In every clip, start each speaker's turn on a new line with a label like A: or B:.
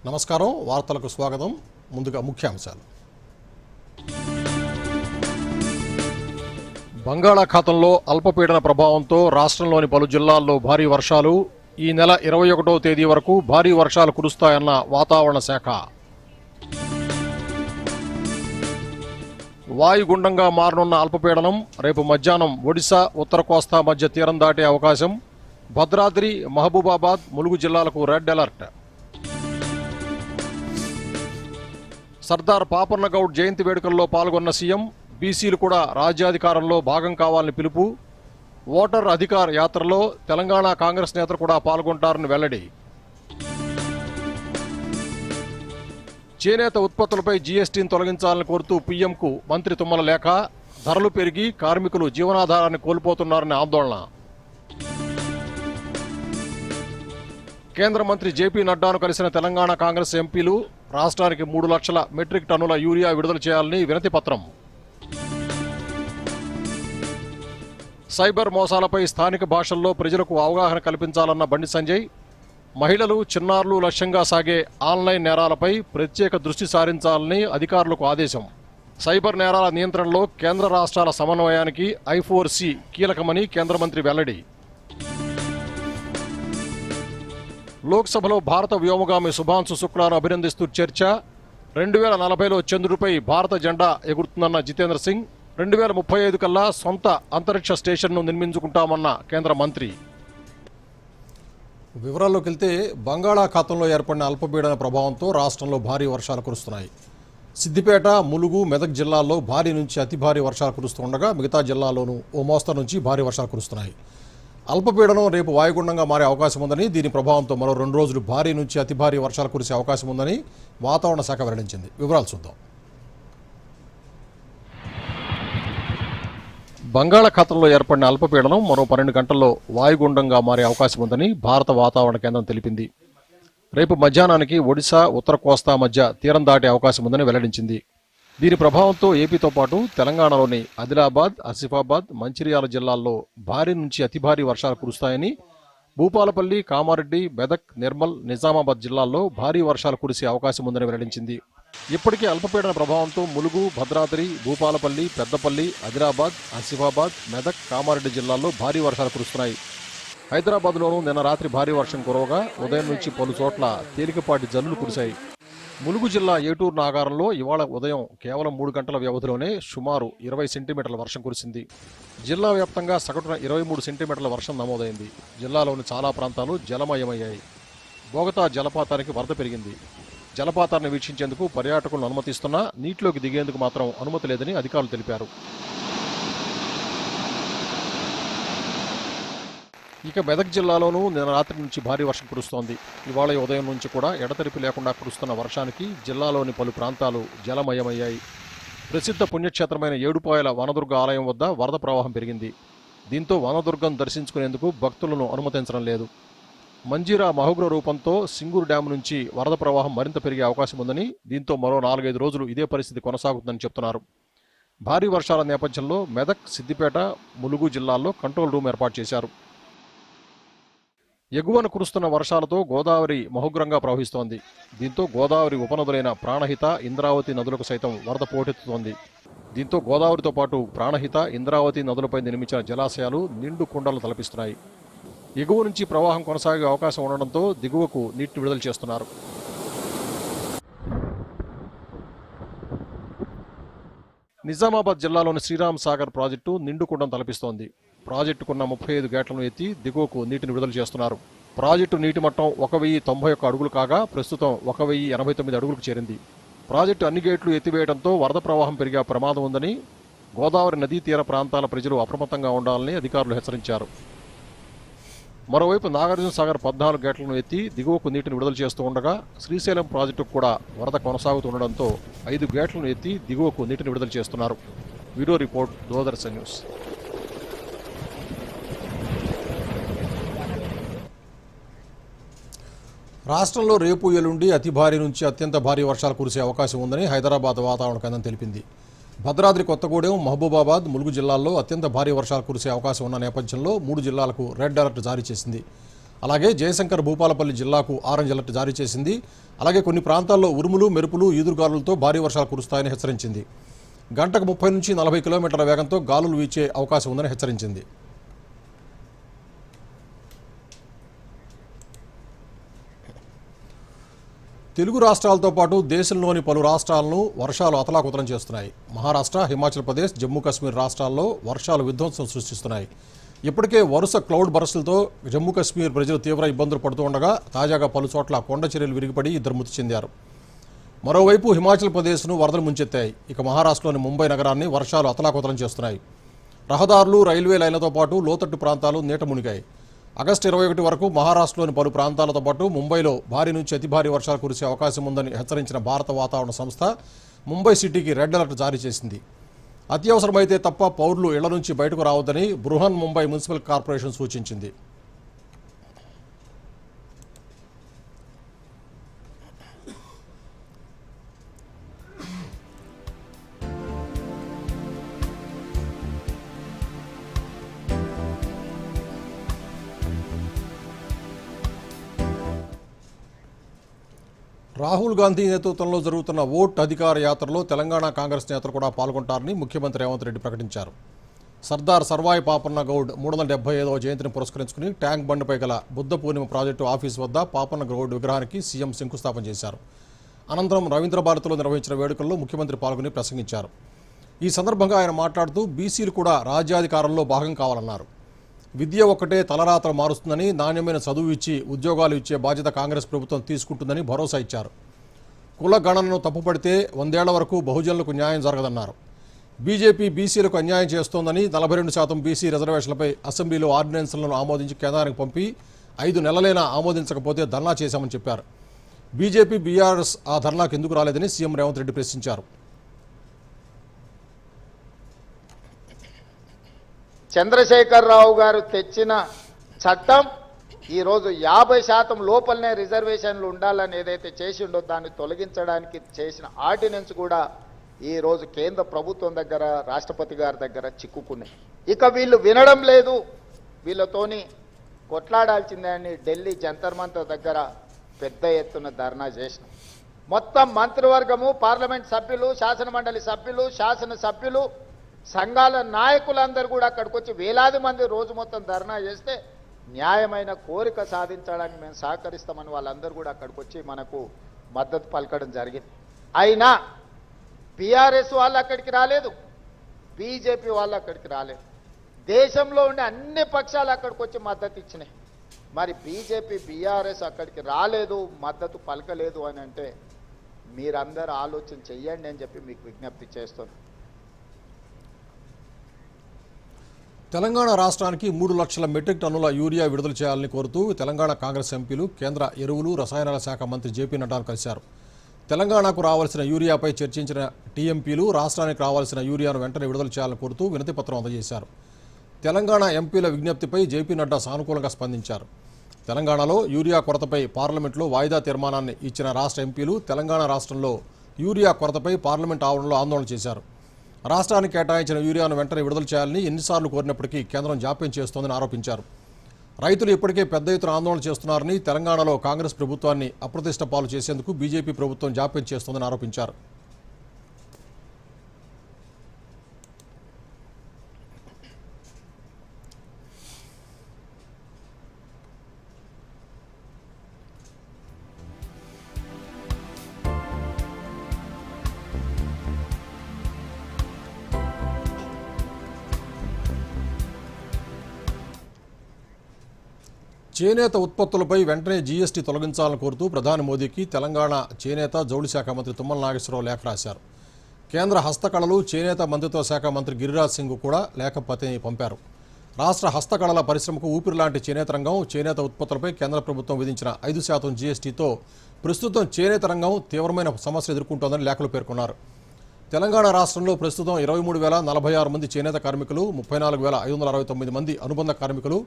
A: నమస్కారం, వార్తలకు స్వాగతం. ముందుగా ముఖ్యాంశాలు. బంగాళాఖాతంలో అల్పపీడన ప్రభావంతో రాష్ట్రంలోని పలు జిల్లాల్లో భారీ వర్షాలు. ఈ నెల 21వ తేదీ వరకు భారీ వర్షాలు కురుస్తాయన్న వాతావరణ శాఖ. వాయుగుండంగా మారనున్న అల్పపీడనం రేపు మధ్యాహ్నం ఒడిశా, ఉత్తర కోస్తా మధ్య తీరం దాటే అవకాశం. భద్రాద్రి, మహబూబాబాద్, ములుగు జిల్లాలకు రెడ్ అలర్ట్. సర్దార్ పాపన్న గౌడ్ జయంతి వేడుకల్లో పాల్గొన్న సీఎం. బీసీలు కూడా రాజ్యాధికారంలో భాగం కావాలని పిలుపు. ఓటర్ అధికార్ యాత్రలో తెలంగాణ కాంగ్రెస్ నేతలు కూడా పాల్గొంటారని వెల్లడి. చేనేత ఉత్పత్తులపై జీఎస్టీని తొలగించాలని కోరుతూ పీఎంకు మంత్రి తుమ్మల లేఖ. ధరలు పెరిగి కార్మికులు జీవనాధారాన్ని కోల్పోతున్నారని ఆందోళన. కేంద్ర మంత్రి జేపీ నడ్డాను కలిసిన తెలంగాణ కాంగ్రెస్ ఎంపీలు. రాష్ట్రానికి 3 లక్షల మెట్రిక్ టన్నుల యూరియా విడుదల చేయాలని వినతి పత్రం. సైబర్ మోసాలపై స్థానిక భాషల్లో ప్రజలకు అవగాహన కల్పించాలన్న బండి సంజయ్. మహిళలు, చిన్నారులు లక్ష్యంగా సాగే ఆన్లైన్ నేరాలపై ప్రత్యేక దృష్టి సారించాలని అధికారులకు ఆదేశం. సైబర్ నేరాల నియంత్రణలో కేంద్ర రాష్ట్రాల సమన్వయానికి I4C కీలకమని కేంద్ర మంత్రి వెల్లడి. లోక్సభలో భారత వ్యోమగామి శుభాంశు శుక్లాను అభినందిస్తూ చర్చ. 2040లో చంద్రుడిపై భారత జెండా ఎగురుతుందన్న జితేంద్ర సింగ్. 2035 కల్లా సొంత అంతరిక్ష స్టేషన్ను నిర్మించుకుంటామన్న కేంద్ర మంత్రి. వివరాల్లోకి వెళ్తే, బంగాళాఖాతంలో ఏర్పడిన అల్పపీడన ప్రభావంతో రాష్ట్రంలో భారీ వర్షాలు కురుస్తున్నాయి. సిద్దిపేట, ములుగు, మెదక్ జిల్లాల్లో భారీ నుంచి అతి భారీ వర్షాలు కురుస్తుండగా మిగతా జిల్లాల్లోనూ ఓ మోస్తరు నుంచి భారీ వర్షాలు కురుస్తున్నాయి. అల్పపీడనం రేపు వాయుగుండంగా మారే అవకాశం ఉందని, దీని ప్రభావంతో మరో 2 రోజులు భారీ నుంచి అతి భారీ వర్షాలు కురిసే అవకాశం ఉందని వాతావరణ శాఖ వెల్లడించింది. వివరాలు చూద్దాం. బంగాళాఖాతంలో ఏర్పడిన అల్పపీడనం మరో 12 గంటల్లో వాయుగుండంగా మారే అవకాశం ఉందని భారత వాతావరణ కేంద్రం తెలిపింది. రేపు మధ్యాహ్నానికి ఒడిశా, ఉత్తర కోస్తా మధ్య తీరం దాటే అవకాశం ఉందని వెల్లడించింది. దీని ప్రభావంతో ఏపీతో పాటు తెలంగాణలోని ఆదిలాబాద్, ఆసిఫాబాద్, మంచిర్యాల జిల్లాల్లో భారీ నుంచి అతి భారీ వర్షాలు కురుస్తాయని, భూపాలపల్లి, కామారెడ్డి, మెదక్, నిర్మల్, నిజామాబాద్ జిల్లాల్లో భారీ వర్షాలు కురిసే అవకాశం ఉందని వెల్లడించింది. ఇప్పటికే అల్పపీడన ప్రభావంతో ములుగు, భద్రాద్రి, భూపాలపల్లి, పెద్దపల్లి, ఆదిలాబాద్, ఆసిఫాబాద్, మెదక్, కామారెడ్డి జిల్లాల్లో భారీ వర్షాలు కురుస్తున్నాయి. హైదరాబాద్లోనూ నిన్న రాత్రి భారీ వర్షం కురవగా ఉదయం నుంచి పలు చోట్ల తేలికపాటి జల్లులు కురిశాయి. ములుగు జిల్లా ఏటూరు నాగారంలో ఇవాళ ఉదయం కేవలం 3 గంటల వ్యవధిలోనే సుమారు 20 సెంటీమీటర్ల వర్షం కురిసింది. జిల్లా వ్యాప్తంగా సగటున 23 సెంటీమీటర్ల వర్షం నమోదైంది. జిల్లాలోని చాలా ప్రాంతాలు జలమయమయ్యాయి. బోగతా జలపాతానికి వరద పెరిగింది. జలపాతాన్ని వీక్షించేందుకు పర్యాటకులను అనుమతిస్తున్నా నీటిలోకి దిగేందుకు మాత్రం అనుమతి లేదని అధికారులు తెలిపారు. ఇక మెదక్ జిల్లాలోనూ నిన్న రాత్రి నుంచి భారీ వర్షం కురుస్తోంది. ఇవాళ ఉదయం నుంచి కూడా ఎడతెరిపి లేకుండా కురుస్తున్న వర్షానికి జిల్లాలోని పలు ప్రాంతాలు జలమయమయ్యాయి. ప్రసిద్ధ పుణ్యక్షేత్రమైన ఏడుపాయల వనదుర్గ ఆలయం వద్ద వరద ప్రవాహం పెరిగింది. దీంతో వనదుర్గం దర్శించుకునేందుకు భక్తులను అనుమతించడం లేదు. మంజీరా మహోగ్ర రూపంతో సింగూరు డ్యాం నుంచి వరద ప్రవాహం మరింత పెరిగే అవకాశం ఉందని, దీంతో మరో 4-5 రోజులు ఇదే పరిస్థితి కొనసాగుతుందని చెప్తున్నారు. భారీ వర్షాల నేపథ్యంలో మెదక్, సిద్దిపేట, ములుగు జిల్లాల్లో కంట్రోల్ రూమ్ ఏర్పాటు చేశారు. ఎగువన కురుస్తున్న వర్షాలతో గోదావరి మహోగ్రంగా ప్రవహిస్తోంది. దీంతో గోదావరి ఉపనదులైన ప్రాణహిత, ఇంద్రావతి నదులకు సైతం వరద పోటెత్తుతోంది. దీంతో గోదావరితో పాటు ప్రాణహిత, ఇంద్రావతి నదులపై నిర్మించిన జలాశయాలు నిండు కుండలు తలపిస్తున్నాయి. ఎగువ నుంచి ప్రవాహం కొనసాగే అవకాశం ఉండడంతో దిగువకు నీటిని విడుదల చేస్తున్నారు. నిజామాబాద్ జిల్లాలోని శ్రీరామ్ సాగర్ ప్రాజెక్టు నిండు కుండను తలపిస్తోంది. ప్రాజెక్టుకున్న 35 గేట్లను ఎత్తి దిగువకు నీటిని విడుదల చేస్తున్నారు. ప్రాజెక్టు నీటి మట్టం 1091 అడుగులు కాగా ప్రస్తుతం 1089 అడుగులకు చేరింది. ప్రాజెక్టు అన్ని గేట్లు ఎత్తివేయడంతో వరద ప్రవాహం పెరిగే ప్రమాదం ఉందని, గోదావరి నదీ తీర ప్రాంతాల ప్రజలు అప్రమత్తంగా ఉండాలని అధికారులు హెచ్చరించారు. మరోవైపు నాగార్జున సాగర్ 14 గేట్లను ఎత్తి దిగువకు నీటిని విడుదల చేస్తూ ఉండగా, శ్రీశైలం ప్రాజెక్టుకు కూడా వరద కొనసాగుతుండడంతో 5 గేట్లను ఎత్తి దిగువకు నీటిని విడుదల చేస్తున్నారు. Video report, Doordarshan news. రాష్ట్రంలో రేపు, ఎల్లుండి అతి భారీ నుంచి అత్యంత భారీ వర్షాలు కురిసే అవకాశం ఉందని హైదరాబాద్ వాతావరణ కేంద్రం తెలిపింది. భద్రాద్రి కొత్తగూడెం, మహబూబాబాద్, ములుగు జిల్లాల్లో అత్యంత భారీ వర్షాలు కురిసే అవకాశం ఉన్న నేపథ్యంలో 3 జిల్లాలకు రెడ్ అలర్ట్ జారీ చేసింది. అలాగే జయశంకర్ భూపాలపల్లి జిల్లాకు ఆరెంజ్ అలర్ట్ జారీ చేసింది. అలాగే కొన్ని ప్రాంతాల్లో ఉరుములు, మెరుపులు, ఈదురుగాలులతో భారీ వర్షాలు కురుస్తాయని హెచ్చరించింది. గంటకు 30 నుంచి 40 కిలోమీటర్ల వేగంతో గాలులు వీచే అవకాశం ఉందని హెచ్చరించింది. తెలుగు రాష్ట్రాలతో పాటు దేశంలోని పలు రాష్ట్రాలను వర్షాలు అతలాకుతలం చేస్తున్నాయి. మహారాష్ట్ర, హిమాచల్ ప్రదేశ్, జమ్మూ కాశ్మీర్ రాష్ట్రాల్లో వర్షాలు విధ్వంసం సృష్టిస్తున్నాయి. ఇప్పటికే వరుస క్లౌడ్ బరస్టులతో జమ్మూ కాశ్మీర్ ప్రజలు తీవ్ర ఇబ్బందులు పడుతూ ఉండగా తాజాగా పలు చోట్ల కొండ చర్యలు విరిగిపడి 2 మృతి చెందారు. మరోవైపు హిమాచల్ ప్రదేశ్ను వరదలు ముంచెత్తాయి. ఇక మహారాష్ట్రలోని ముంబై నగరాన్ని వర్షాలు అతలాకుతలం చేస్తున్నాయి. రహదారులు, రైల్వే లైన్లతో పాటు లోతట్టు ప్రాంతాలు నీట మునిగాయి. ఆగస్టు 21 వరకు మహారాష్ట్రలోని పలు ప్రాంతాలతో పాటు ముంబైలో భారీ నుంచి అతి భారీ వర్షాలు కురిసే అవకాశం ఉందని హెచ్చరించిన భారత వాతావరణ సంస్థ ముంబై సిటీకి రెడ్ అలర్ట్ జారీ చేసింది. అత్యవసరమైతే తప్ప పౌరులు ఇళ్ల నుంచి బయటకు రావద్దని బృహన్ ముంబై మున్సిపల్ కార్పొరేషన్ సూచించింది. రాహుల్ గాంధీ నేతృత్వంలో జరుగుతున్న ఓట్ అధికార యాత్రలో తెలంగాణ కాంగ్రెస్ నేతలు కూడా పాల్గొంటారని ముఖ్యమంత్రి రేవంత్ రెడ్డి ప్రకటించారు. సర్దార్ సర్వాయి పాపన్న గౌడ్ 375వ జయంతిని పురస్కరించుకుని ట్యాంక్ బండ్పై గల బుద్ధ పూర్ణిమ ప్రాజెక్టు ఆఫీసు వద్ద పాపన్న గౌడ్ విగ్రహానికి సీఎం శంకుస్థాపన చేశారు. అనంతరం రవీంద్ర భారతిలో నిర్వహించిన వేడుకల్లో ముఖ్యమంత్రి పాల్గొని ప్రసంగించారు. ఈ సందర్భంగా ఆయన మాట్లాడుతూ బీసీలు కూడా రాజ్యాధికారంలో భాగం కావాలన్నారు. విద్య ఒక్కటే తలరాతలు మారుస్తుందని, నాణ్యమైన చదువు ఇచ్చి ఉద్యోగాలు ఇచ్చే బాధ్యత కాంగ్రెస్ ప్రభుత్వం తీసుకుంటుందని భరోసా ఇచ్చారు. కుల గణనను తప్పుపడితే 100 ఏళ్ల వరకు బహుజనులకు న్యాయం జరగదన్నారు. బీజేపీ బీసీలకు అన్యాయం చేస్తోందని 42% బీసీ రిజర్వేషన్లపై అసెంబ్లీలో ఆర్డినెన్స్లను ఆమోదించి కేంద్రానికి పంపి 5 నెలలైనా ఆమోదించకపోతే ధర్నా చేశామని చెప్పారు. బీజేపీ, బీఆర్ఎస్ ఆ ధర్నాకు ఎందుకు రాలేదని సీఎం రేవంత్ రెడ్డి ప్రశ్నించారు.
B: చంద్రశేఖరరావు గారు తెచ్చిన చట్టం ఈరోజు 50% లోపలనే రిజర్వేషన్లు ఉండాలని ఏదైతే చేసిండో దాన్ని తొలగించడానికి చేసిన ఆర్డినెన్స్ కూడా ఈరోజు కేంద్ర ప్రభుత్వం దగ్గర, రాష్ట్రపతి గారి దగ్గర చిక్కుకున్నాయి. ఇక వీళ్ళు వినడం లేదు, వీళ్ళతోని కొట్లాడాల్సిందే అని ఢిల్లీ జంతర్ మంతర్ దగ్గర పెద్ద ఎత్తున ధర్నా చేసిన మొత్తం మంత్రివర్గము, పార్లమెంట్ సభ్యులు, శాసనమండలి సభ్యులు, శాసనసభ్యులు, సంఘాల నాయకులందరూ కూడా అక్కడికి వచ్చి వేలాది మంది రోజు మొత్తం ధర్నా చేస్తే న్యాయమైన కోరిక సాధించడానికి మేము సహకరిస్తామని వాళ్ళందరూ కూడా అక్కడికి వచ్చి మనకు మద్దతు పలకడం జరిగింది. అయినా బీఆర్ఎస్ వాళ్ళు అక్కడికి రాలేదు, బీజేపీ వాళ్ళు అక్కడికి రాలేదు. దేశంలో ఉండే అన్ని పక్షాలు అక్కడికి వచ్చి మద్దతు ఇచ్చినాయి. మరి బీజేపీ, బీఆర్ఎస్ అక్కడికి రాలేదు, మద్దతు పలకలేదు అని అంటే మీరందరూ ఆలోచన చెయ్యండి అని చెప్పి మీకు విజ్ఞప్తి చేస్తున్నాను.
A: తెలంగాణ రాష్ట్రానికి 3 లక్షల మెట్రిక్ టన్నుల యూరియా విడుదల చేయాలని కోరుతూ తెలంగాణ కాంగ్రెస్ ఎంపీలు కేంద్ర ఎరువులు, రసాయనాల శాఖ మంత్రి జేపీ నడ్డాను కలిశారు. తెలంగాణకు రావాల్సిన యూరియాపై చర్చించిన టీఎంపీలు రాష్ట్రానికి రావాల్సిన యూరియాను వెంటనే విడుదల చేయాలని కోరుతూ వినతిపత్రం అందజేశారు. తెలంగాణ ఎంపీల విజ్ఞప్తిపై జేపీ నడ్డా సానుకూలంగా స్పందించారు. తెలంగాణలో యూరియా కొరతపై పార్లమెంట్లో వాయిదా తీర్మానాన్ని ఇచ్చిన రాష్ట్ర ఎంపీలు తెలంగాణ రాష్ట్రంలో యూరియా కొరతపై పార్లమెంట్ ఆవరణలో ఆందోళన చేశారు. రాష్ట్రానికి కేటాయించిన యూరియాను వెంటనే విడుదల చేయాలని ఎన్నిసార్లు కోరినప్పటికీ కేంద్రం జాప్యం చేస్తోందని ఆరోపించారు. రైతులు ఇప్పటికే పెద్ద ఎత్తున ఆందోళన చేస్తున్నారని, తెలంగాణలో కాంగ్రెస్ ప్రభుత్వాన్ని అప్రతిష్ట పాలు చేసేందుకు బీజేపీ ప్రభుత్వం జాప్యం చేస్తోందని ఆరోపించారు. చేనేత ఉత్పత్తులపై వెంటనే జీఎస్టీ తొలగించాలని కోరుతూ ప్రధాని మోదీకి తెలంగాణ చేనేత, జౌళి శాఖ మంత్రి తుమ్మల నాగేశ్వరరావు లేఖ రాశారు. కేంద్ర హస్తకళలు, చేనేత మంత్రిత్వ శాఖ మంత్రి గిరిరాజ్ సింగ్ కూడా లేఖ పంపారు. రాష్ట్ర హస్తకళల పరిశ్రమకు ఊపిరి లాంటి చేనేత రంగం, చేనేత ఉత్పత్తులపై కేంద్ర ప్రభుత్వం విధించిన 5% జీఎస్టీతో ప్రస్తుతం చేనేత రంగం తీవ్రమైన సమస్యలు ఎదుర్కొంటోందని లేఖలు పేర్కొన్నారు. తెలంగాణ రాష్ట్రంలో ప్రస్తుతం 23,046 మంది చేనేత కార్మికులు, 34,569 మంది అనుబంధ కార్మికులు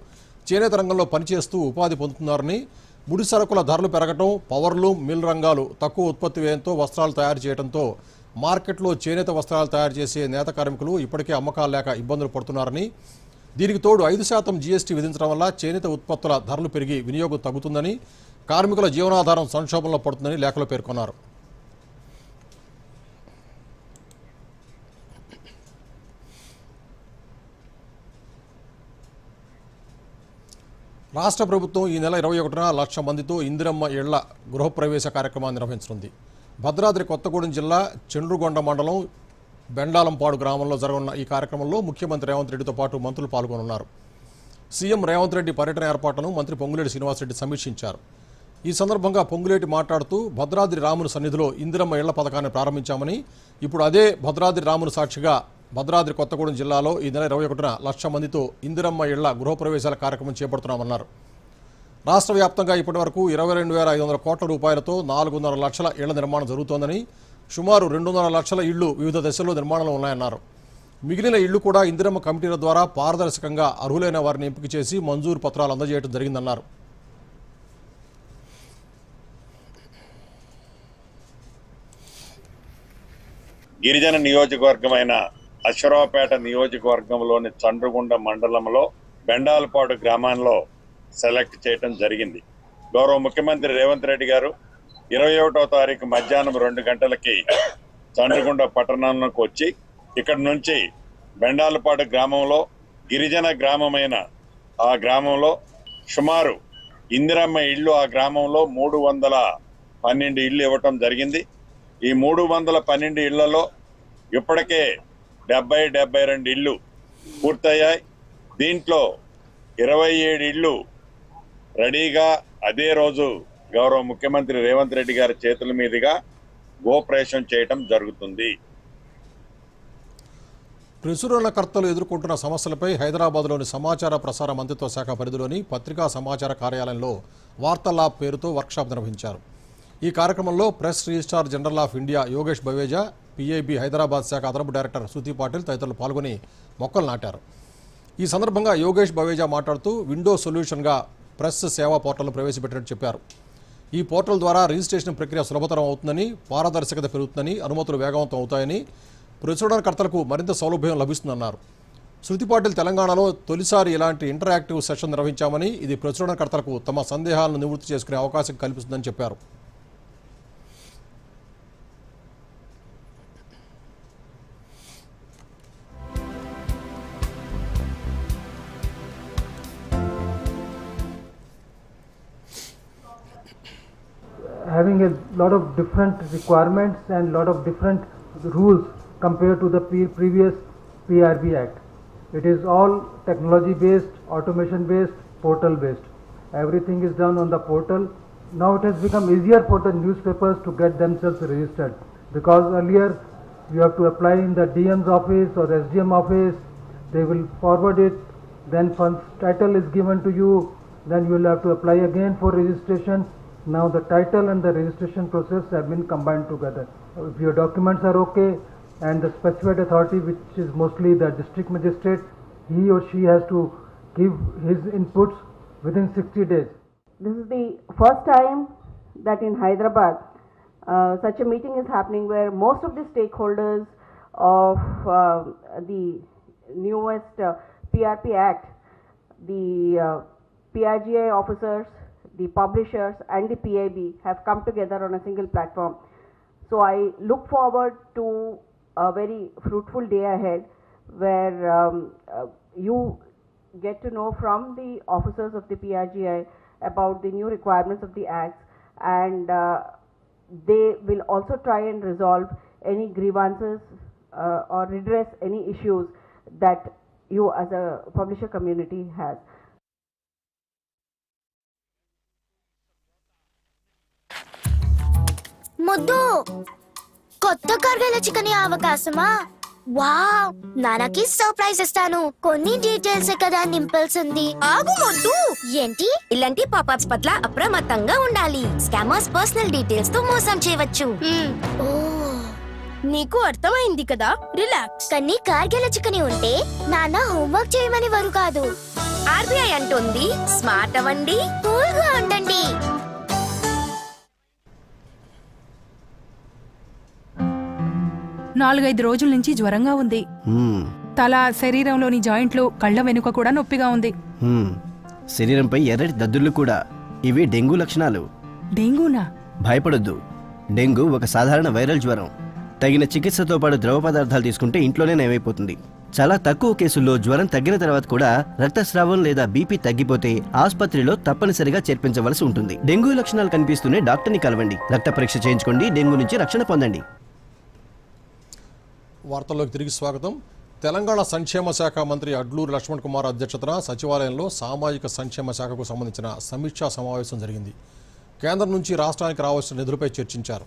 A: చేనేత రంగంలో పనిచేస్తూ ఉపాధి పొందుతున్నారని, ముడి సరుకుల ధరలు పెరగటం, పవర్లూమ్, మిల్ రంగాలు తక్కువ ఉత్పత్తి వ్యయంతో వస్త్రాలు తయారు చేయడంతో మార్కెట్లో చేనేత వస్త్రాలు తయారు చేసే నేత కార్మికులు ఇప్పటికే అమ్మకాలు లేక ఇబ్బందులు పడుతున్నారని, దీనికి తోడు 5% జీఎస్టీ విధించడం వల్ల చేనేత ఉత్పత్తుల ధరలు పెరిగి వినియోగం తగ్గుతుందని, కార్మికుల జీవనాధారం సంక్షోభంలో పడుతుందని లేఖలో పేర్కొన్నారు. రాష్ట్ర ప్రభుత్వం ఈ నెల 21న 1,00,000 మందితో ఇందిరమ్మ ఇళ్ల గృహప్రవేశ కార్యక్రమాన్ని నిర్వహించనుంది. భద్రాద్రి కొత్తగూడెం జిల్లా చండ్రుగొండ మండలం బెండాలంపాడు గ్రామంలో జరగనున్న ఈ కార్యక్రమంలో ముఖ్యమంత్రి రేవంత్ రెడ్డితో పాటు మంత్రులు పాల్గొనున్నారు. సీఎం రేవంత్ రెడ్డి పర్యటన ఏర్పాట్లను మంత్రి పొంగులేటి శ్రీనివాసరెడ్డి సమీక్షించారు. ఈ సందర్భంగా పొంగులేటి మాట్లాడుతూ భద్రాద్రి రాముని సన్నిధిలో ఇందిరమ్మ ఇళ్ల పథకాన్ని ప్రారంభించామని, ఇప్పుడు అదే భద్రాద్రి రాముని సాక్షిగా భద్రాద్రి కొత్తగూడెం జిల్లాలో ఈ నెల 21న 1,00,000 మందితో ఇందిరమ్మ ఇళ్ల గృహప్రవేశాల కార్యక్రమం చేపడుతున్నామన్నారు. రాష్ట్ర వ్యాప్తంగా ఇప్పటివరకు 22,500 కోట్ల రూపాయలతో 400 లక్షల ఇళ్ల నిర్మాణం జరుగుతోందని, సుమారు 200 లక్షల ఇళ్లు వివిధ దశల్లో నిర్మాణంలో ఉన్నాయన్నారు. మిగిలిన ఇళ్లు కూడా ఇందిరమ్మ కమిటీల ద్వారా పారదర్శకంగా అర్హులైన వారిని ఎంపిక చేసి మంజూరు పత్రాలు అందజేయడం జరిగిందన్నారు.
C: గిరిజన నియోజకవర్గమైన అశ్వరావుపేట నియోజకవర్గంలోని చండ్రుగుండ మండలంలో బెండాలపాడు గ్రామంలో సెలెక్ట్ చేయడం జరిగింది. గౌరవ ముఖ్యమంత్రి రేవంత్ రెడ్డి గారు 21వ తారీఖు మధ్యాహ్నం 2 గంటలకి చండ్రుగుండ పట్టణంలోకి వచ్చి ఇక్కడ నుంచి బెండాలపాడు గ్రామంలో గిరిజన గ్రామమైన ఆ గ్రామంలో సుమారు ఇందిరమ్మ ఇళ్ళు ఆ గ్రామంలో 312 ఇళ్ళు ఇవ్వటం జరిగింది. ఈ 312 ఇళ్లలో ఇప్పటికే 72 ఇళ్ళు పూర్తయ్యాయి. దీంట్లో 27 ఇళ్ళు రెడీగా అదే రోజు గౌరవ ముఖ్యమంత్రి రేవంత్ రెడ్డి గారి చేతుల మీదుగా గోప్రవేశం చేయటం జరుగుతుంది.
A: ప్రచురణకర్తలు ఎదుర్కొంటున్న సమస్యలపై హైదరాబాద్లోని సమాచార ప్రసార మంత్రిత్వ శాఖ పరిధిలోని పత్రికా సమాచార కార్యాలయంలో వార్తాలాబ్ పేరుతో వర్క్షాప్ నిర్వహించారు. ఈ కార్యక్రమంలో press registrar general of India Yogesh Baweja, PIB Hyderabad శాఖ అదనపు డైరెక్టర్ శృతి పాటిల్ తదితరులు పాల్గొని మొక్కలు నాటారు. ఈ సందర్భంగా యోగేష్ బవేజా మాట్లాడుతూ విండో సొల్యూషన్గా ప్రెస్ సేవా పోర్టల్ను ప్రవేశపెట్టినట్టు చెప్పారు. ఈ పోర్టల్ ద్వారా రిజిస్ట్రేషన్ ప్రక్రియ సులభతరం అవుతుందని, పారదర్శకత పెరుగుతుందని, అనుమతులు వేగవంతం అవుతాయని, ప్రచురణకర్తలకు మరింత సౌలభ్యం లభిస్తుందన్నారు. శృతి పాటిల్ తెలంగాణలో తొలిసారి ఇలాంటి ఇంటరాక్టివ్ సెషన్ నిర్వహించామని, ఇది ప్రచురణకర్తలకు తమ సందేహాలను నివృత్తి చేసుకునే అవకాశం కల్పిస్తుందని చెప్పారు.
D: Having a lot of different requirements and lot of different rules compared to the previous PRB Act. It is all technology based, automation based, portal based. Everything is done on the portal. Now it has become easier for the newspapers to get themselves registered, because earlier you have to apply in the DM's office or SDM office, they will forward it, then once title is given to you, then you will have to apply again for registration. Now the title and the registration process have been combined together. If your documents are okay and the specified authority, which is mostly the district magistrate, he or she has to give his inputs within 60 days.
E: This is the first time that in Hyderabad such a meeting is happening where most of the stakeholders of the newest PRP Act, the PRGI officers, the publishers and the PIB have come together on a single platform. So I look forward to a very fruitful day ahead where you get to know from the officers of the PRGI about the new requirements of the Act, and they will also try and resolve any grievances or redress any issues that you as a publisher community has.
F: ముద్దు కొత్త కర్గల chicken అవకాశమా? Wow, నాన్నకి surprise ఇస్తాను. కొన్ని details కదా నింపాల్సింది. ఆగు ముద్దు. ఏంటి? ఇలాంటి పాపప్స్ పట్ల అప్రమత్తంగా ఉండాలి. స్కామర్స్ పర్సనల్ డీటెయిల్స్ తో మోసం చేయవచ్చు. ఓ, నీకు అర్థమైంది కదా, రిలాక్స్. కానీ కార్గిల చికెన్ ఉంటే నాన్న హోంవర్క్ చేయమని వారు కాదు. ఆర్బీఐ అంటుంది స్మార్ట్ అవ్వండి, కూల్ గా ఉండండి.
G: నాలుగైదు రోజుల నుంచి జ్వరంగా ఉంది. తల, శరీరంలోని జాయింట్లు, కళ్ళ వెనుక కూడా నొప్పిగా ఉంది.
H: శరీరంపై ఎర్రటి దద్దుర్లు కూడా. ఇవి డెంగూ లక్షణాలు.
G: డెంగూనా?
H: భయపడొద్దు. డెంగూ ఒక సాధారణ వైరల్ జ్వరం. తగిన చికిత్సతో పాటు ద్రవ పదార్థాలు తీసుకుంటే ఇంట్లోనే నయమైపోతుంది. చాలా తక్కువ కేసుల్లో జ్వరం తగ్గిన తర్వాత కూడా రక్తస్రావం లేదా బీపీ తగ్గిపోతే ఆసుపత్రిలో తప్పనిసరిగా చేర్పించవలసి ఉంటుంది. డెంగూ లక్షణాలు కనిపిస్తూనే డాక్టర్ని కలవండి. రక్త పరీక్ష చేయించుకోండి. డెంగూ నుంచి రక్షణ పొందండి.
A: వార్తల్లోకి తిరిగి స్వాగతం. తెలంగాణ సంక్షేమ శాఖ మంత్రి అడ్లూరి లక్ష్మణ్ కుమార్ అధ్యక్షతన సచివాలయంలో సామాజిక సంక్షేమ శాఖకు సంబంధించిన సమీక్షా సమావేశం జరిగింది. కేంద్రం నుంచి రాష్ట్రానికి రావాల్సిన నిధులపై చర్చించారు.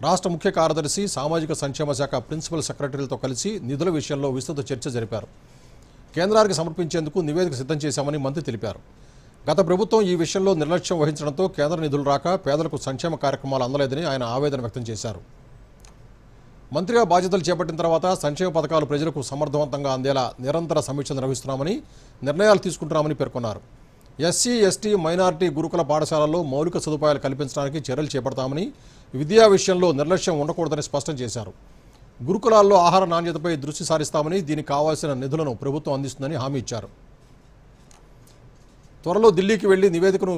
A: రాష్ట్ర ముఖ్య కార్యదర్శి, సామాజిక సంక్షేమ శాఖ ప్రిన్సిపల్ సెక్రటరీలతో కలిసి నిధుల విషయంలో విస్తృత చర్చ జరిపారు. కేంద్రానికి సమర్పించేందుకు నివేదిక సిద్ధం చేశామని మంత్రి తెలిపారు. గత ప్రభుత్వం ఈ విషయంలో నిర్లక్ష్యం వహించడంతో కేంద్ర నిధులు రాక పేదలకు సంక్షేమ కార్యక్రమాలు అందలేదని ఆయన ఆవేదన వ్యక్తం చేశారు. మంత్రిగా బాధ్యతలు చేపట్టిన తర్వాత సంక్షేమ పథకాలు ప్రజలకు సమర్థవంతంగా అందేలా నిరంతర సమీక్ష నిర్వహిస్తున్నామని, నిర్ణయాలు తీసుకుంటున్నామని పేర్కొన్నారు. ఎస్సీ, ఎస్టీ, మైనారిటీ గురుకుల పాఠశాలల్లో మౌలిక సదుపాయాలు కల్పించడానికి చర్యలు చేపడతామని, విద్యా విషయంలో నిర్లక్ష్యం ఉండకూడదని స్పష్టం చేశారు. గురుకులాల్లో ఆహార నాణ్యతపై దృష్టి సారిస్తామని, దీనికి కావాల్సిన నిధులను ప్రభుత్వం అందిస్తుందని హామీ ఇచ్చారు. త్వరలో ఢిల్లీకి వెళ్లి నివేదికను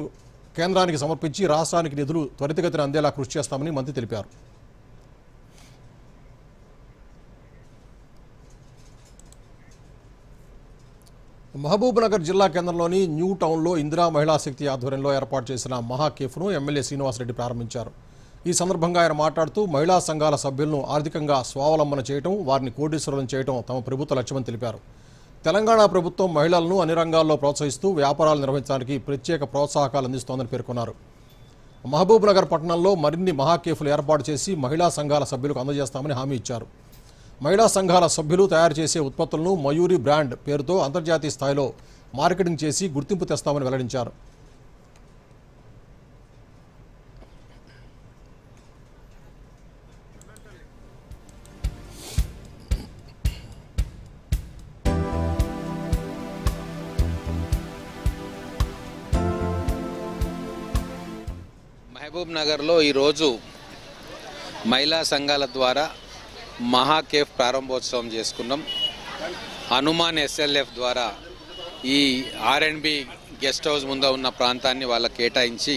A: కేంద్రానికి సమర్పించి రాష్ట్రానికి నిధులు త్వరితగతిన అందేలా కృషి చేస్తామని మంత్రి తెలిపారు. మహబూబ్నగర్ జిల్లా కేంద్రంలోని న్యూ టౌన్లో ఇందిరా మహిళా శక్తి ఆధ్వర్యంలో ఏర్పాటు చేసిన మహా కేఫ్ను ఎమ్మెల్యే శ్రీనివాసరెడ్డి ప్రారంభించారు. ఈ సందర్భంగా ఆయన మాట్లాడుతూ మహిళా సంఘాల సభ్యులను ఆర్థికంగా స్వావలంబన చేయడం, వారిని కోటీశ్వరులను చేయడం తమ ప్రభుత్వ లక్ష్యమని తెలిపారు. తెలంగాణ ప్రభుత్వం మహిళలను అన్ని రంగాల్లో ప్రోత్సహిస్తూ వ్యాపారాలు నిర్వహించడానికి ప్రత్యేక ప్రోత్సాహకాలు అందిస్తోందని పేర్కొన్నారు. మహబూబ్నగర్ పట్టణంలో మరిన్ని మహా కేఫ్లు ఏర్పాటు చేసి మహిళా సంఘాల సభ్యులకు అందజేస్తామని హామీ ఇచ్చారు. మహిళా సంఘాల సభ్యులు తయారు చేసే ఉత్పత్తులను మయూరి బ్రాండ్ పేరుతో అంతర్జాతీయ స్థాయిలో మార్కెటింగ్ చేసి గుర్తింపు తెస్తామని వెల్లడించారు.
I: మహబూబ్ నగర్లో ఈరోజు మహిళా సంఘాల ద్వారా మహా కేఫ్ ప్రారంభోత్సవం చేసుకున్నాం. హనుమాన్ SLF ద్వారా ఈ R&B గెస్ట్ హౌస్ ముందు ఉన్న ప్రాంతాన్ని వాళ్ళకి కేటాయించి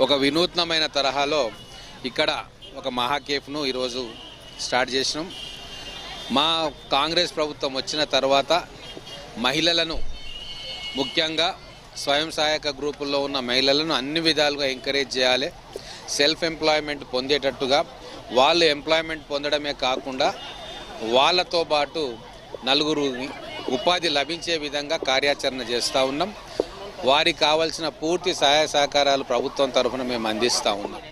I: ఒక వినూత్నమైన తరహాలో ఇక్కడ ఒక మహా కేఫ్ను ఈరోజు స్టార్ట్ చేసినాం. మా కాంగ్రెస్ ప్రభుత్వం వచ్చిన తర్వాత మహిళలను, ముఖ్యంగా స్వయం సహాయక గ్రూపుల్లో ఉన్న మహిళలను అన్ని విధాలుగా ఎంకరేజ్ చేయాలి. సెల్ఫ్ ఎంప్లాయ్మెంట్ పొందేటట్టుగా, వాళ్ళు ఎంప్లాయ్మెంట్ పొందడమే కాకుండా వాళ్ళతో పాటు నలుగురు ఉపాధి లభించే విధంగా కార్యాచరణ చేస్తూ ఉన్నాం. వారికి కావాల్సిన పూర్తి సహాయ సహకారాలు ప్రభుత్వం తరఫున మేము అందిస్తూ ఉన్నాం.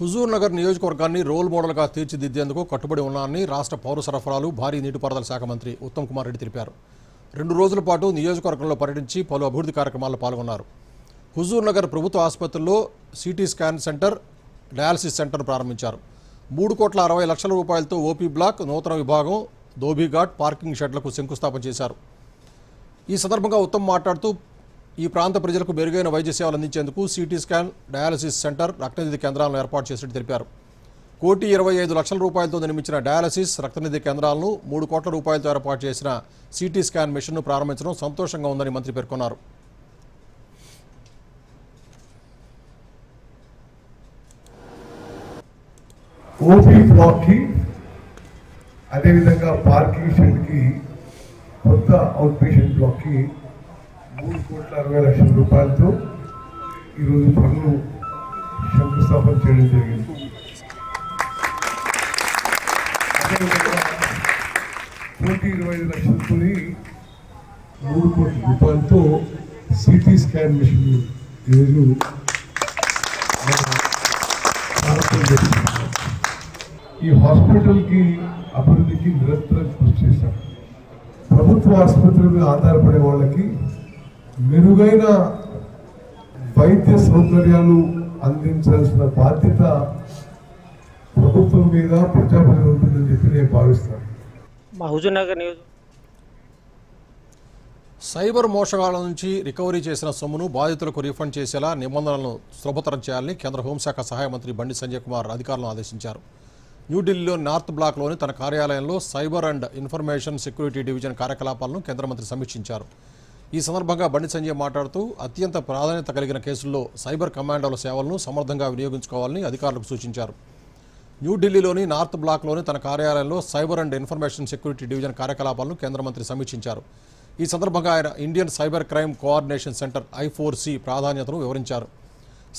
A: హుజూర్ నగర్ నియోజకవర్గాన్ని రోల్ మోడల్గా తీర్చిదిద్దేందుకు కట్టుబడి ఉన్నారని రాష్ట్ర పౌర సరఫరాలు, భారీ నీటిపారుదల శాఖ మంత్రి ఉత్తమ్ కుమార్ రెడ్డి తెలిపారు. 2 రోజుల పాటు నియోజకవర్గంలో పర్యటించి పలు అభివృద్ధి కార్యక్రమాల్లో పాల్గొన్నారు. హుజూర్ నగర్ ప్రభుత్వ ఆసుపత్రిలో CT scan centre, dialysis centre ప్రారంభించారు. 3,60,00,000 రూపాయలతో ఓపీ బ్లాక్, నూతన విభాగం, ధోబీఘాట్, పార్కింగ్ షెడ్లకు శంకుస్థాపన చేశారు. ఈ సందర్భంగా ఉత్తమ్ మాట్లాడుతూ ఈ ప్రాంత ప్రజలకు మెరుగైన వైద్య సేవలు అందించేందుకు సిటీ స్కాన్, డయాలసిస్ సెంటర్, రక్తనిధి కేంద్రాలను ఏర్పాటు చేసినట్టు తెలిపారు. 1,25,00,000 రూపాయలతో నిర్మించిన డయాలసిస్, రక్తనిధి కేంద్రాలను, 3 కోట్ల రూపాయలతో ఏర్పాటు చేసిన సిటీ స్కాన్ మిషన్ను ప్రారంభించడం సంతోషంగా ఉందని మంత్రి పేర్కొన్నారు.
J: ఓపీ బ్లాక్కి, అదేవిధంగా పార్కింగ్ షెడ్కి, కొత్త అవుట్ పేషెంట్ బ్లాక్కి 3,60,00,000 రూపాయలతో ఈరోజు పనులు శంకుస్థాపన చేయడం జరిగింది. అదేవిధంగా 1,25,00,000 3 కోట్ల రూపాయలతో సిటీ స్కాన్ మిషన్ ఈరోజు ప్రారంభం చేస్తున్నారు. ఈ హాస్పిటల్కి అభివృద్ధికి నిరంతరం కృషి చేశాం. ప్రభుత్వ ఆసుపత్రి మీద ఆధారపడే వాళ్ళకి మెరుగైన వైద్య సౌకర్యాలు అందించాల్సిన బాధ్యత ప్రభుత్వం మీద, ప్రజాప్రతినిధులు ఉంటుందని చెప్పి నేను భావిస్తాను.
K: మా హుజూర్ నగర్
A: సైబర్ మోసగాళ్ల నుంచి రికవరీ చేసిన సొమ్మును బాధితులకు రీఫండ్ చేసేలా నిబంధనలను సులభతరం చేయాలని కేంద్ర హోంశాఖ సహాయ మంత్రి బండి సంజయ్ కుమార్ అధికారులను ఆదేశించారు. న్యూఢిల్లీలోని నార్త్ బ్లాక్లోని తన కార్యాలయంలో cyber and information security division కార్యకలాపాలను కేంద్ర మంత్రి సమీక్షించారు. ఈ సందర్భంగా బండి సంజయ్ మాట్లాడుతూ అత్యంత ప్రాధాన్యత కలిగిన కేసుల్లో సైబర్ కమాండోల సేవలను సమర్థంగా వినియోగించుకోవాలని అధికారులకు సూచించారు. న్యూఢిల్లీలోని నార్త్ బ్లాక్లోని తన కార్యాలయంలో cyber and information security division కార్యకలాపాలను కేంద్ర మంత్రి సమీక్షించారు. ఈ సందర్భంగా ఆయన Indian cyber crime coordination centre I4C ప్రాధాన్యతను వివరించారు.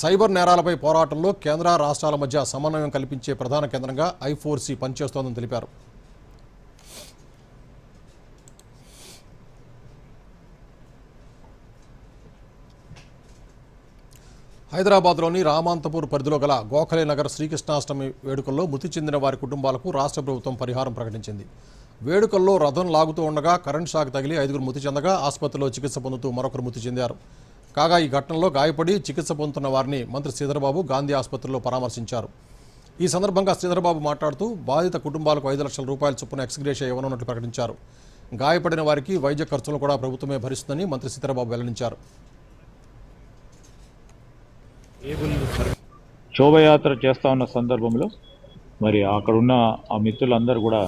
A: సైబర్ నేరాలపై పోరాటంలో కేంద్ర రాష్ట్రాల మధ్య సమన్వయం కల్పించే ప్రధాన కేంద్రంగా I4C పనిచేస్తోందని తెలిపారు. హైదరాబాద్లోని రామాంతపూర్ పరిధిలో గల గోఖలే నగర్ శ్రీకృష్ణాష్టమి వేడుకల్లో మృతి చెందిన వారి కుటుంబాలకు రాష్ట్ర ప్రభుత్వం పరిహారం ప్రకటించింది. వేడుకల్లో రథం లాగుతూ ఉండగా కరెంట్ షాక్ తగిలి 5గురు మృతి చెందగా ఆసుపత్రిలో చికిత్స పొందుతూ మరొకరు మృతి చెందారు. కాగా ఈ ఘటనలో గాయపడి చికిత్స పొందుతున్న వారిని మంత్రి శ్రీధర్బాబు గాంధీ ఆసుపత్రిలో పరామర్శించారు. ఈ సందర్భంగా శ్రీధర్బాబు మాట్లాడుతూ బాధిత కుటుంబాలకు 5 లక్షల రూపాయల చొప్పున ఎక్స్గ్రేషియా ఇవ్వనున్నట్లు ప్రకటించారు. గాయపడిన వారికి వైద్య ఖర్చులను కూడా ప్రభుత్వమే భరిస్తుందని మంత్రి శ్రీధర్బాబు వెల్లడించారు.
K: శోభయాత్ర చేస్తూ ఉన్న సందర్భంలో మరి అక్కడున్న ఆ మిత్రులందరూ కూడా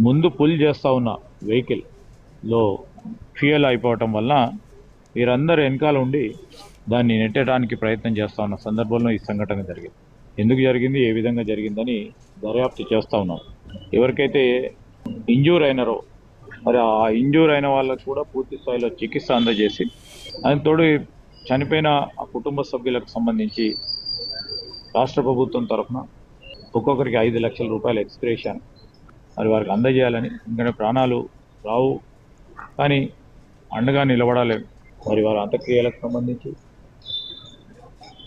K: ముందు పుల్ చేస్తూ ఉన్న వెహికల్లో ఫ్యూయల్ అయిపోవటం వలన వీరందరూ వెనకాల ఉండి దాన్ని నెట్టడానికి ప్రయత్నం చేస్తూ ఉన్న సందర్భంలో ఈ సంఘటన జరిగింది. ఎందుకు జరిగింది, ఏ విధంగా జరిగిందని దర్యాప్తు చేస్తూ ఉన్నాం. ఎవరికైతే ఇంజూర్ అయినారో మరి ఆ ఇంజూర్ అయిన వాళ్ళకు కూడా పూర్తి స్థాయిలో చికిత్స అందజేసి దానితోడు చనిపోయిన ఆ కుటుంబ సభ్యులకు సంబంధించి రాష్ట్ర ప్రభుత్వం తరఫున ఒక్కొక్కరికి 5 లక్షల రూపాయల ఎక్స్గ్రేషియా మరి వారికి అందజేయాలని, ఎందుకంటే ప్రాణాలు రావు కానీ అండగా నిలబడాలి. మరి వారి అంత్యక్రియలకు సంబంధించి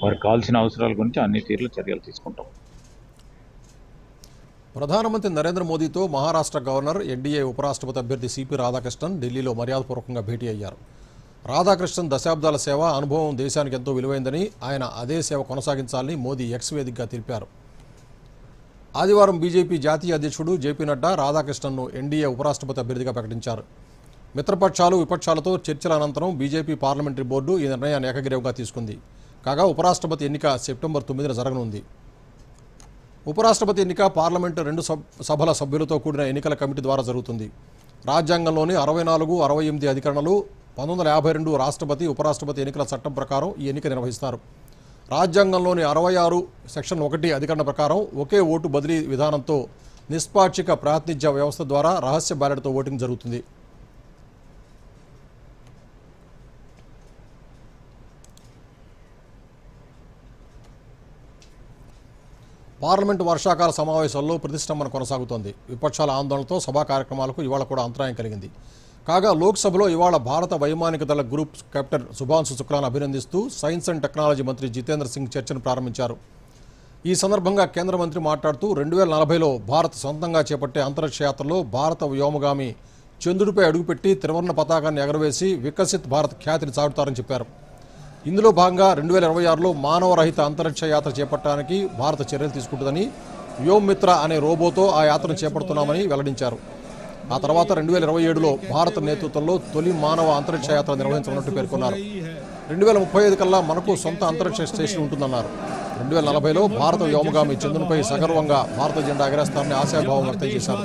K: వారికి కావాల్సిన అవసరాల గురించి అన్ని తీరుల చర్యలు తీసుకుంటాం.
A: ప్రధానమంత్రి నరేంద్ర మోదీతో మహారాష్ట్ర గవర్నర్ ఎన్డీఏ ఉపరాష్ట్రపతి అభ్యర్థి సిపి రాధాకృష్ణన్ ఢిల్లీలో మర్యాదపూర్వకంగా భేటీ అయ్యారు. రాధాకృష్ణన్ దశాబ్దాల సేవ అనుభవం దేశానికి ఎంతో విలువైందని, ఆయన అదే సేవ కొనసాగించాలని మోదీ ఎక్స్ వేదికగా తెలిపారు. ఆదివారం బీజేపీ జాతీయ అధ్యక్షుడు జేపీ నడ్డా రాధాకృష్ణన్ను ఎన్డీఏ ఉపరాష్ట్రపతి అభ్యర్థిగా ప్రకటించారు. మిత్రపక్షాలు విపక్షాలతో చర్చల అనంతరం బీజేపీ పార్లమెంటరీ బోర్డు ఈ నిర్ణయాన్ని ఏకగ్రీవంగా తీసుకుంది. కాగా ఉపరాష్ట్రపతి ఎన్నిక సెప్టెంబర్ 9న జరగనుంది. ఉపరాష్ట్రపతి ఎన్నిక పార్లమెంటు 2 సభల సభ్యులతో కూడిన ఎన్నికల కమిటీ ద్వారా జరుగుతుంది. రాజ్యాంగంలోని 64, 68 అధికరణలు 1952 రాష్ట్రపతి ఉపరాష్ట్రపతి ఎన్నికల చట్టం ప్రకారం ఈ ఎన్నిక నిర్వహిస్తారు. రాజ్యాంగంలోని 66 సెక్షన్ 1 అధికరణ ప్రకారం ఒకే ఓటు బదిలీ విధానంతో నిష్పాక్షిక ప్రాతినిధ్య వ్యవస్థ ద్వారా రహస్య బ్యాలెట్తో ఓటింగ్ జరుగుతుంది. పార్లమెంటు వర్షాకాల సమావేశాల్లో ప్రతిష్టంభన కొనసాగుతోంది. విపక్షాల ఆందోళనతో సభా కార్యక్రమాలకు ఇవాళ కూడా అంతరాయం కలిగింది. కాగా లోక్సభలో ఇవాళ భారత వైమానిక దళ గ్రూప్ కెప్టెన్ శుభాంశు శుక్లాను అభినందిస్తూ సైన్స్ అండ్ టెక్నాలజీ మంత్రి జితేంద్ర సింగ్ చర్చను ప్రారంభించారు. ఈ సందర్భంగా కేంద్ర మంత్రి మాట్లాడుతూ 2040లో భారత్ సొంతంగా చేపట్టే అంతరిక్ష యాత్రలో భారత వ్యోమగామి చంద్రుడిపై అడుగుపెట్టి త్రివర్ణ పతాకాన్ని ఎగరవేసి వికసిత్ భారత్ ఖ్యాతిని చాటుతారని చెప్పారు. ఇందులో భాగంగా 2026లో మానవరహిత అంతరిక్ష యాత్ర చేపట్టడానికి భారత చర్యలు తీసుకుంటుందని, వ్యోమ్మిత్ర అనే రోబోతో ఆ యాత్రను చేపడుతున్నామని వెల్లడించారు. ఆ తర్వాత 2027లో భారత నేతృత్వంలో తొలి మానవ అంతరిక్ష యాత్ర నిర్వహించనున్నట్టు పేర్కొన్నారు. 2035 కల్లా మనకు సొంత అంతరిక్ష స్టేషన్ ఉంటుందన్నారు. 2040లో భారత వ్యోమగామి చంద్రునిపై సగర్వంగా భారత జెండా ఎగరేస్తారని ఆశాభావం వ్యక్తం చేశారు.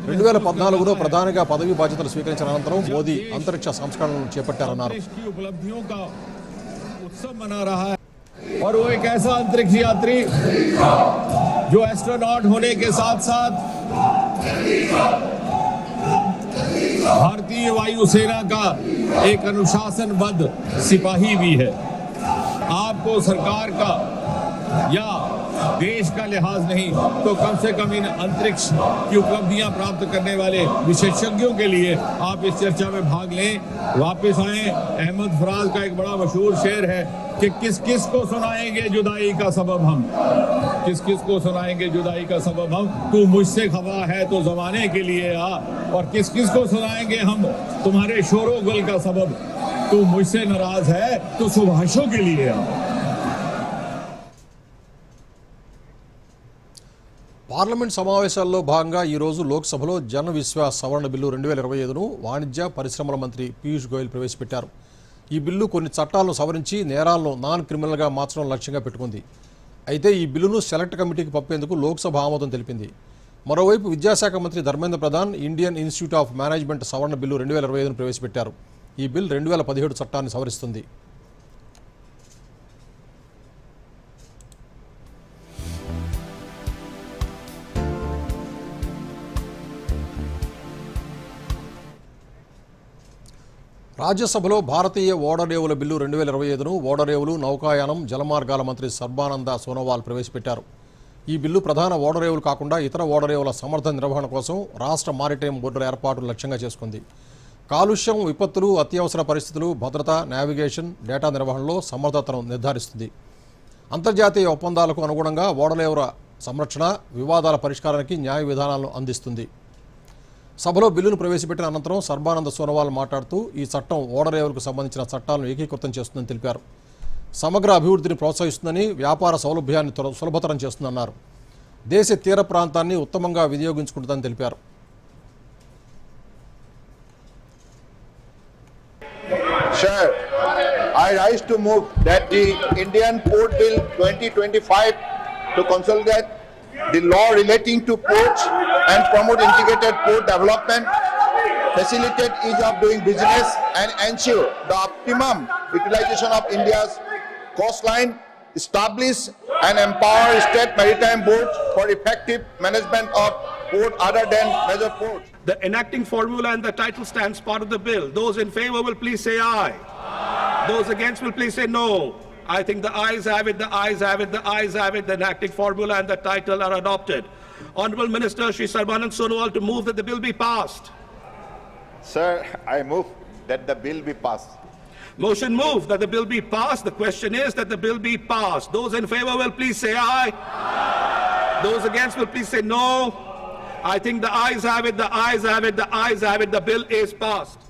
A: 2014లో ప్రధానిగా పదవీ బాధ్యతలు స్వీకరించిన అనంతరం మోదీ అంతరిక్ష సంస్కరణలను చేపట్టారన్నారు.
L: और वो एक ऐसा अंतरिक्ष यात्री जो एस्ट्रोनॉट होने के साथ साथ भारतीय वायुसेना का एक अनुशासनबद्ध सिपाही भी है. आपको सरकार का या देश का लिहाज नहीं तो कम से कम इन अंतरिक्ष की उपलब्धियां प्राप्त करने वाले विशेषज्ञों के लिए आप इस चर्चा में भाग लें, वापस आए. अहमद फराज का एक बड़ा मशहूर शेर है कि किस किस को सुनाएंगे जुदाई का सबब हम, किस किस को सुनाएंगे जुदाई का सबब हम, तू मुझसे खफा है तो जमाने के लिए आ, और किस किस को सुनाएंगे हम तुम्हारे शोरो गुल का सबब, तू मुझसे नाराज है तो सुभाषों के लिए आ.
A: పార్లమెంట్ సమావేశాల్లో భాగంగా ఈరోజు లోక్సభలో జన విశ్వాస్ సవరణ బిల్లు 2025ను వాణిజ్య పరిశ్రమల మంత్రి పీయూష్ గోయల్ ప్రవేశపెట్టారు. ఈ బిల్లు కొన్ని చట్టాలను సవరించి నేరాలను నాన్ క్రిమినల్గా మార్చడం లక్ష్యంగా పెట్టుకుంది. అయితే ఈ బిల్లును సెలెక్ట్ కమిటీకి పంపేందుకు లోక్సభ ఆమోదం తెలిపింది. మరోవైపు విద్యాశాఖ మంత్రి Dharmendra Pradhan Indian institute of management సవరణ బిల్లు 2025ను ప్రవేశపెట్టారు. ఈ బిల్ 2017 చట్టాన్ని సవరిస్తుంది. రాజ్యసభలో భారతీయ ఓడరేవుల బిల్లు 2025ను ఓడరేవులు, నౌకాయానం, జలమార్గాల మంత్రి సర్బానంద సోనోవాల్ ప్రవేశపెట్టారు. ఈ బిల్లు ప్రధాన ఓడరేవులు కాకుండా ఇతర ఓడరేవుల సమర్థ నిర్వహణ కోసం రాష్ట్ర మారిటైమ్ బోర్డుల ఏర్పాటు లక్ష్యంగా చేసుకుంది. కాలుష్యం, విపత్తులు, అత్యవసర పరిస్థితులు, భద్రత, నావిగేషన్, డేటా నిర్వహణలో సమర్థతను నిర్ధారిస్తుంది. అంతర్జాతీయ ఒప్పందాలకు అనుగుణంగా ఓడరేవుల సంరక్షణ, వివాదాల పరిష్కారానికి న్యాయ విధానాలను అందిస్తుంది. సభలో బిల్లును ప్రవేశపెట్టిన అనంతరం సర్బానంద సోనోవాల్ మాట్లాడుతూ ఈ చట్టం ఓడరేవులకు సంబంధించిన చట్టాలను ఏకీకృతం చేస్తుందని తెలిపారు. సమగ్ర అభివృద్ధిని ప్రోత్సహిస్తుందని, వ్యాపార సౌలభ్యాన్ని సులభతరం చేస్తుందన్నారు. దేశ తీర ప్రాంతాన్ని ఉత్తమంగా వినియోగించుకుంటుందని తెలిపారు.
M: Sir, I rise to move that the Indian Port Bill 2025 to consolidate the law relating to ports and promote integrated port development, facilitate ease of doing business and ensure the optimum utilization of India's coastline, establish and empower state maritime boards for effective management of port other than major ports.
N: The enacting formula and the title stands part of the bill. Those in favor will please say aye. Those against will please say no. I think the ayes have it, the ayes have it, the ayes have it. The enacting formula and the title are adopted. Honorable Minister Shri Sarbanand Sonowal to move that the bill be passed.
M: Sir, I move that the bill be passed.
N: Motion moved that the bill be passed. The question is that the bill be passed. Those in favor will please say aye. Those against will please say no. I think the ayes have it, the ayes have it, the ayes have it. The bill is passed.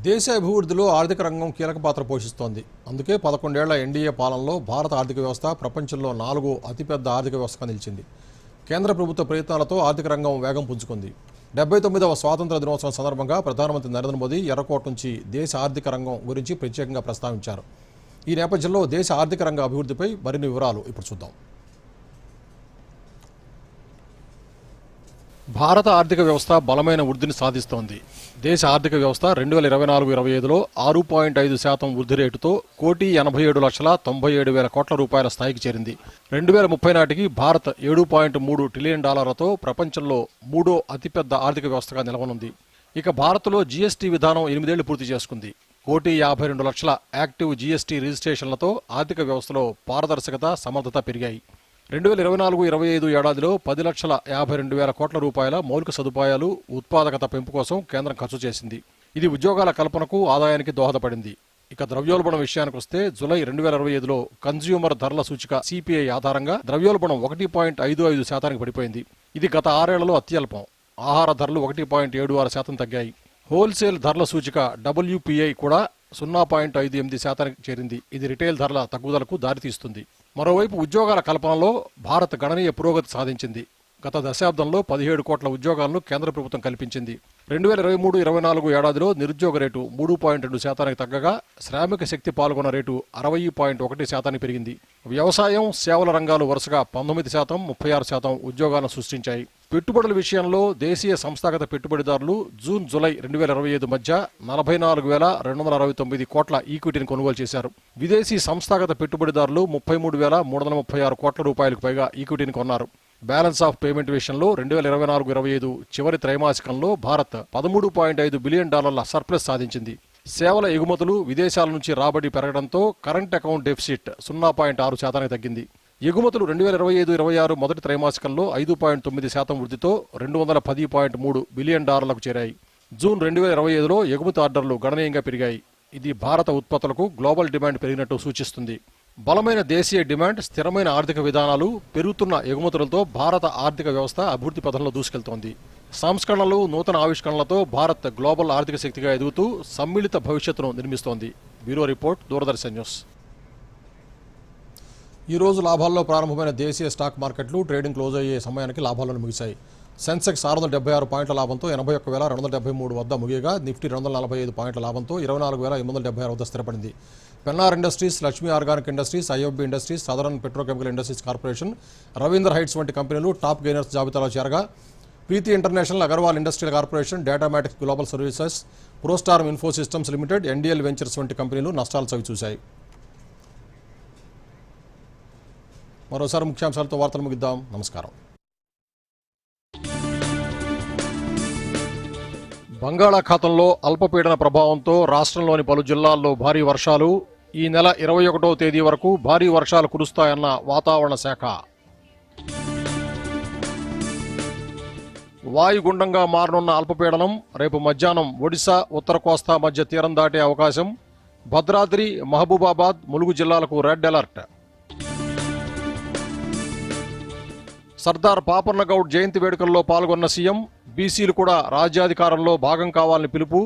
A: దేశ అభివృద్ధిలో ఆర్థిక రంగం కీలక పాత్ర పోషిస్తోంది. అందుకే 11 ఏళ్ల NDA పాలనలో భారత ఆర్థిక వ్యవస్థ ప్రపంచంలో 4వ అతిపెద్ద ఆర్థిక వ్యవస్థగా నిలిచింది. కేంద్ర ప్రభుత్వ ప్రయత్నాలతో ఆర్థిక రంగం వేగం పుంజుకుంది. 79వ స్వాతంత్ర దినోత్సవం సందర్భంగా ప్రధానమంత్రి నరేంద్ర మోదీ ఎర్రకోట నుంచి దేశ ఆర్థిక రంగం గురించి ప్రత్యేకంగా ప్రస్తావించారు. ఈ నేపథ్యంలో దేశ ఆర్థిక రంగ అభివృద్ధిపై మరిన్ని వివరాలు ఇప్పుడు చూద్దాం. భారత ఆర్థిక వ్యవస్థ బలమైన వృద్ధిని సాధిస్తోంది. దేశ ఆర్థిక వ్యవస్థ 2024-25లో 6.5% వృద్ధి రేటుతో 1,87,97,000 కోట్ల రూపాయల స్థాయికి చేరింది. 2030 నాటికి భారత్ $7.3 ట్రిలియన్ ప్రపంచంలో 3వ అతిపెద్ద ఆర్థిక వ్యవస్థగా నిలవనుంది. ఇక భారత్లో జీఎస్టీ విధానం 8 ఏళ్లు పూర్తి చేసుకుంది. 1,52,00,000 యాక్టివ్ జీఎస్టీ రిజిస్ట్రేషన్లతో ఆర్థిక వ్యవస్థలో పారదర్శకత, సమర్థత పెరిగాయి. 2024-25 ఏడాదిలో 10,52,000 కోట్ల రూపాయల మౌలిక సదుపాయాలు, ఉత్పాదకత పెంపు కోసం కేంద్రం ఖర్చు చేసింది. ఇది ఉద్యోగాల కల్పనకు, ఆదాయానికి దోహదపడింది. ఇక ద్రవ్యోల్బణం విషయానికి వస్తే జూలై 2025లో కన్స్యూమర్ ధరల సూచిక సిపిఐ ఆధారంగా ద్రవ్యోల్బణం 1.55% పడిపోయింది. ఇది గత 6 ఏళ్లలో అత్యల్పం. ఆహార ధరలు 1.76% తగ్గాయి. హోల్సేల్ ధరల సూచిక WPI కూడా 0.58% చేరింది. ఇది రిటైల్ ధరల తగ్గుదలకు దారితీస్తుంది. మరోవైపు ఉద్యోగాల కల్పనలో భారత్ గణనీయ పురోగతి సాధించింది. గత దశాబ్దంలో 17 కోట్ల ఉద్యోగాలను కేంద్ర ప్రభుత్వం కల్పించింది. 2023-24 ఏడాదిలో నిరుద్యోగ రేటు 3.2% తగ్గగా శ్రామిక శక్తి పాల్గొన్న రేటు 60.1% పెరిగింది. వ్యవసాయం, సేవల రంగాలు వరుసగా 19%, 36% ఉద్యోగాలను సృష్టించాయి. పెట్టుబడుల విషయంలో దేశీయ సంస్థాగత పెట్టుబడిదారులు జూన్-జూలై 2025 మధ్య 44,269 కోట్ల ఈక్విటీని కొనుగోలు చేశారు. విదేశీ సంస్థాగత పెట్టుబడిదారులు 33,336 కోట్ల రూపాయలకు పైగా ఈక్విటీని కొన్నారు. బ్యాలెన్స్ ఆఫ్ పేమెంట్ విషయంలో 2024-25 చివరి త్రైమాసికంలో భారత్ $13.5 బిలియన్ సర్ప్లస్ సాధించింది. సేవల ఎగుమతులు, విదేశాల నుంచి రాబడి పెరగడంతో కరెంట్ అకౌంట్ డెఫిసిట్ 0.6% తగ్గింది. ఎగుమతులు 2025-26 మొదటి త్రైమాసికంలో 5.9% వృద్ధితో $210.3 బిలియన్ చేరాయి. జూన్ 2025లో ఎగుమతి ఆర్డర్లు గణనీయంగా పెరిగాయి. ఇది భారత ఉత్పత్తులకు గ్లోబల్ డిమాండ్ పెరిగినట్టు సూచిస్తుంది. బలమైన దేశీయ డిమాండ్, స్థిరమైన ఆర్థిక విధానాలు, పెరుగుతున్న ఎగుమతులతో భారత ఆర్థిక వ్యవస్థ అభివృద్ధి పథంలో దూసుకెళ్తోంది. సంస్కరణలు, నూతన ఆవిష్కరణలతో భారత్ గ్లోబల్ ఆర్థిక శక్తిగా ఎదుగుతూ సమ్మిళిత భవిష్యత్తును నిర్మిస్తోంది. Bureau report, Doordarshan news. ఈ రోజు లాభాల్లో ప్రారంభమైన దేశీయ స్టాక్ మార్కెట్లు ట్రేడింగ్ క్లోజ్ అయ్యే సమయానికి లాభాలను ముగిశాయి. సెన్సెక్స్ 676 పాయింట్ల లాభంతో 81,273 వద్ద ముగియగా నిఫ్టీ 245 పాయింట్ల లాభంతో 24,876 వద్ద స్థిరపడింది. Pennar industries, Lakshmi organic industries, IFB industries, southern petrochemical industries corporation, Ravindra heights వంటి కంపెనీలు టాప్ గెయినర్స్ జాబితాలో చేరగా Preeti international, Agarwal industrial corporation, Datamatics global services, Prostarm info systems limited, NDL ventures వంటి కంపెనీలు నష్టాలు చవిచూశాయి. మరోసారి ముఖ్యాంశాలతో వార్తలు ముగిద్దాం. నమస్కారం. బంగాళాఖాతంలో అల్పపీడన ప్రభావంతో రాష్ట్రంలోని పలు జిల్లాల్లో భారీ వర్షాలు. ఈ నెల 21వ తేదీ వరకు భారీ వర్షాలు కురుస్తాయన్న వాతావరణ శాఖ. వాయుగుండంగా మారనున్న అల్పపీడనం రేపు మధ్యాహ్నం ఒడిశా, ఉత్తర కోస్తా మధ్య తీరం దాటే అవకాశం. భద్రాద్రి, మహబూబాబాద్, ములుగు జిల్లాలకు రెడ్ అలర్ట్. సర్దార్ పాపన్నగౌడ్ జయంతి వేడుకల్లో పాల్గొన్న సీఎం. బీసీలు కూడా రాజ్యాధికారంలో భాగం కావాలని పిలుపు.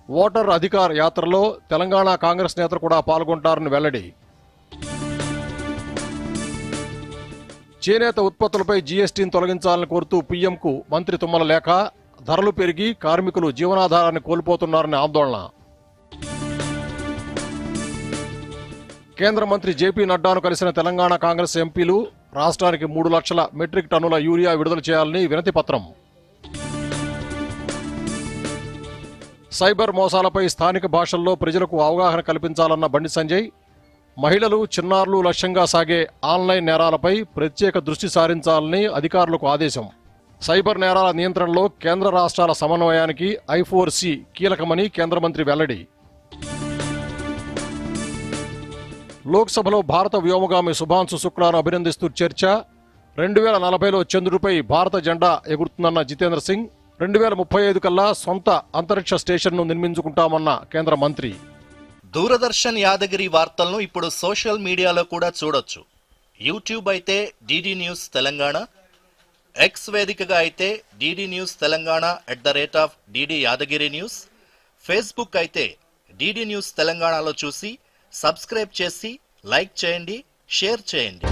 A: ఓటర్ అధికార్ యాత్రలో తెలంగాణ కాంగ్రెస్ నేతలు కూడా పాల్గొంటారని వెల్లడి. చేనేత ఉత్పత్తులపై జీఎస్టీని తొలగించాలని కోరుతూ పీఎంకు మంత్రి తుమ్మల లేఖ. ధరలు పెరిగి కార్మికులు జీవనాధారాన్ని కోల్పోతున్నారని ఆందోళన. కేంద్ర మంత్రి జేపీ నడ్డాను కలిసిన తెలంగాణ కాంగ్రెస్ ఎంపీలు. రాష్ట్రానికి 3 లక్షల మెట్రిక్ టన్నుల యూరియా విడుదల చేయాలని వినతి పత్రం. సైబర్ మోసాలపై స్థానిక భాషల్లో ప్రజలకు అవగాహన కల్పించాలన్న బండి సంజయ్. మహిళలు, చిన్నారులు లక్ష్యంగా సాగే ఆన్లైన్ నేరాలపై ప్రత్యేక దృష్టి సారించాలని అధికారులకు ఆదేశం. సైబర్ నేరాల నియంత్రణలో కేంద్ర రాష్ట్రాల సమన్వయానికి I4C కీలకమని కేంద్ర మంత్రి వెల్లడి. లోక్సభలో భారత వ్యోమగామి శుభాంశు శుక్లాను అభినందిస్తూ చర్చ. 2040లో చంద్రుడిపై భారత జెండా ఎగురుతుందన్న జితేంద్ర సింగ్. 2035 కల్లా సొంత అంతరిక్ష స్టేషన్ను నిర్మించుకుంటామన్న కేంద్ర మంత్రి.
O: దూరదర్శన్ యాదగిరి వార్తలను ఇప్పుడు సోషల్ మీడియాలో కూడా చూడొచ్చు. యూట్యూబ్ అయితే డిడి న్యూస్ తెలంగాణ, ఎక్స్ వేదికగా అయితే DD news Telangana @DD Yadagiri news, Facebook అయితే డిడి న్యూస్ తెలంగాణలో చూసి సబ్స్క్రైబ్ చేసి లైక్ చేయండి, షేర్ చేయండి.